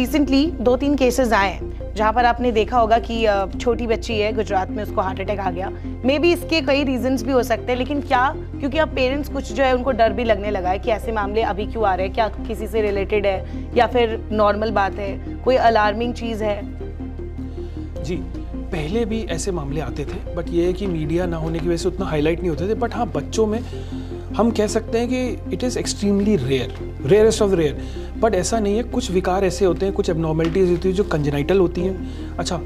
Recently 2-3 cases आए हैं जहाँ पर आपने देखा होगा कि छोटी बच्ची है गुजरात में, उसको हार्ट अटैक आ गया। मे बी इसके कई रीजंस भी हो सकते हैं, लेकिन क्या क्योंकि अब पेरेंट्स कुछ जो है उनको डर भी लगने लगा है कि ऐसे मामले अभी क्यों आ रहे हैं, क्या किसी से रिलेटेड है या फिर नॉर्मल बात है, कोई अलार्मिंग चीज़ है? जी, पहले भी ऐसे मामले आते थे, बट ये है कि मीडिया ना होने की वजह से उतना हाईलाइट नहीं होते थे। बट हाँ, बच्चों में हम कह सकते हैं कि it is extremely rarest of rare. But ऐसा नहीं है, कुछ विकार ऐसे होते हैं, कुछ एबनॉर्मलिटीज होती है जो कंजेनाइटल होती हैं। अच्छा,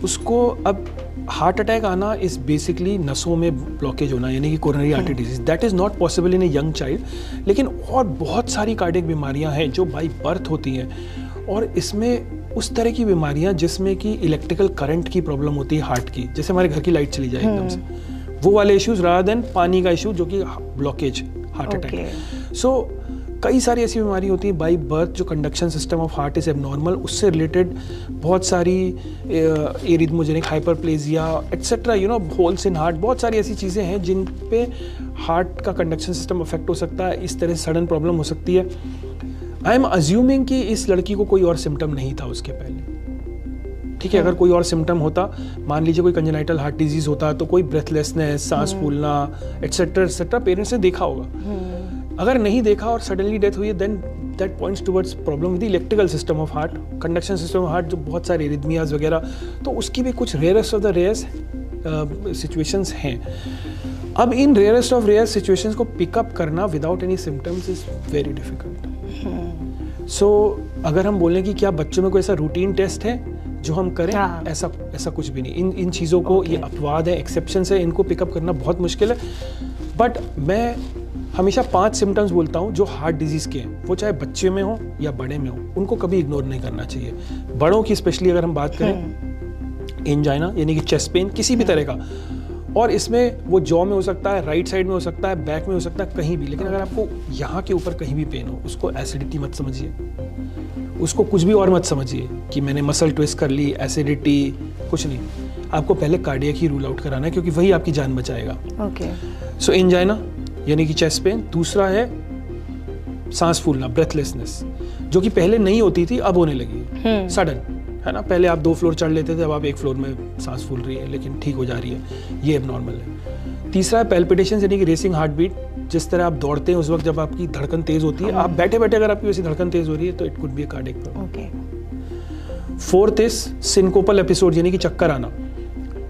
उसको अब हार्ट अटैक आना इज़ बेसिकली नसों में ब्लॉकेज होना, यानी कि coronary artery disease, that is not possible in a young child. लेकिन और बहुत सारी कार्डियक बीमारियां हैं जो बाई बर्थ होती हैं, और इसमें उस तरह की बीमारियां जिसमें कि इलेक्ट्रिकल करंट की प्रॉब्लम होती है हार्ट की, जैसे हमारे घर की लाइट चली जाए एकदम से, वो वाले इश्यूज रादर देन पानी का इशू जो कि ब्लॉकेज हार्ट अटैक। सो कई सारी ऐसी बीमारी होती है बाई बर्थ जो conduction system of heart is abnormal, उससे रिलेटेड बहुत सारी arrhythmogenic hyperplasia etcetera, you know, holes in heart, बहुत सारी ऐसी चीज़ें हैं जिन पे हार्ट का कंडक्शन सिस्टम अफेक्ट हो सकता है। इस तरह सडन प्रॉब्लम हो सकती है। आई एम अज्यूमिंग कि इस लड़की को कोई और सिम्टम नहीं था उसके पहले, ठीक है। अगर कोई और सिम्टम होता, मान लीजिए कोई कंजेनाइटल हार्ट डिजीज होता, तो कोई ब्रेथलेसनेस, सांस फूलना एटसेट्रा एटसेट्रा पेरेंट्स ने देखा होगा। अगर नहीं देखा और सडनली डेथ हुई है, then that points towards problem with the electrical system of heart, conduction system of heart, जो बहुत सारे एरिथमियाज वगैरह, तो उसकी भी कुछ rarest of the rares situations हैं। अब इन रेयरेस्ट ऑफ रेयर सिचुएशंस को पिकअप करना without any symptoms is very difficult. So अगर हम बोलें कि क्या बच्चों में कोई ऐसा रूटीन टेस्ट है जो हम करें, ऐसा कुछ भी नहीं। इन चीज़ों को, ये अपवाद है, एक्सेप्शंस है, इनको पिकअप करना बहुत मुश्किल है। बट मैं हमेशा 5 सिम्टम्स बोलता हूँ जो हार्ट डिजीज़ के हैं, वो चाहे बच्चे में हो या बड़े में हो, उनको कभी इग्नोर नहीं करना चाहिए। बड़ों की स्पेशली अगर हम बात करें, एंजाइना यानी कि चेस्ट पेन किसी भी तरह का, और इसमें वो जॉ में हो सकता है, राइट साइड में हो सकता है, बैक में हो सकता है, कहीं भी। लेकिन अगर आपको यहाँ के ऊपर कहीं भी पेन हो, उसको एसिडिटी मत समझिए, उसको कुछ भी और मत समझिए कि मैंने मसल ट्विस्ट कर ली, एसिडिटी, कुछ नहीं। आपको पहले कार्डियक ही रूल आउट कराना है, क्योंकि वही आपकी जान बचाएगा। सो एंजाइना यानी कि चेस्ट पेन। दूसरा है सांस फूलना, ब्रेथलेसनेस, जो कि पहले नहीं होती थी, अब होने लगी है सडन, है ना। पहले आप 2 फ्लोर चढ़ लेते थे, अब आप 1 फ्लोर में सांस फूल रही है, लेकिन ठीक हो जा रही है, ये एबनॉर्मल है। तीसरा है पैल्पिटेशन यानी कि रेसिंग हार्ट बीट। जिस तरह आप दौड़ते हैं उस वक्त जब आपकी धड़कन तेज होती है, आप बैठे बैठे अगर आपकी वैसी धड़कन तेज हो रही है, तो it could be a cardiac problem. Fourth is syncopal episode यानी कि चक्कर आना।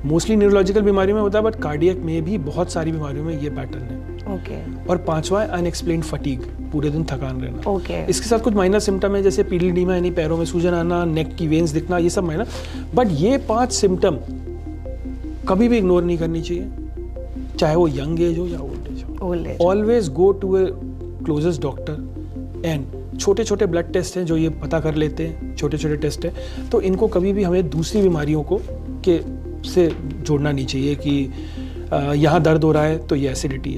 मोस्टली न्यूरोलॉजिकल बीमारी में होता है, बट कार्डियक में भी बहुत सारी बीमारियों में ये पैटर्न है। और 5वां है अनएक्सप्लेन्ड फटीग, पूरे दिन थकान रहना। इसके साथ कुछ माइनर सिम्टम है, जैसे पीलीडीमा यानी पैरों में सूजन आना, नेक की वेन्स दिखना, ये सब माइनर। बट ये 5 सिम्टम कभी भी इग्नोर नहीं करनी चाहिए, चाहे वो यंग एज हो या ओल्ड एज हो। Always go to a closest doctor. And छोटे छोटे ब्लड टेस्ट हैं जो ये पता कर लेते हैं, छोटे छोटे टेस्ट हैं, तो इनको कभी भी हमें दूसरी बीमारियों को से जोड़ना नहीं चाहिए कि यहाँ दर्द हो रहा है तो ये एसिडिटी है।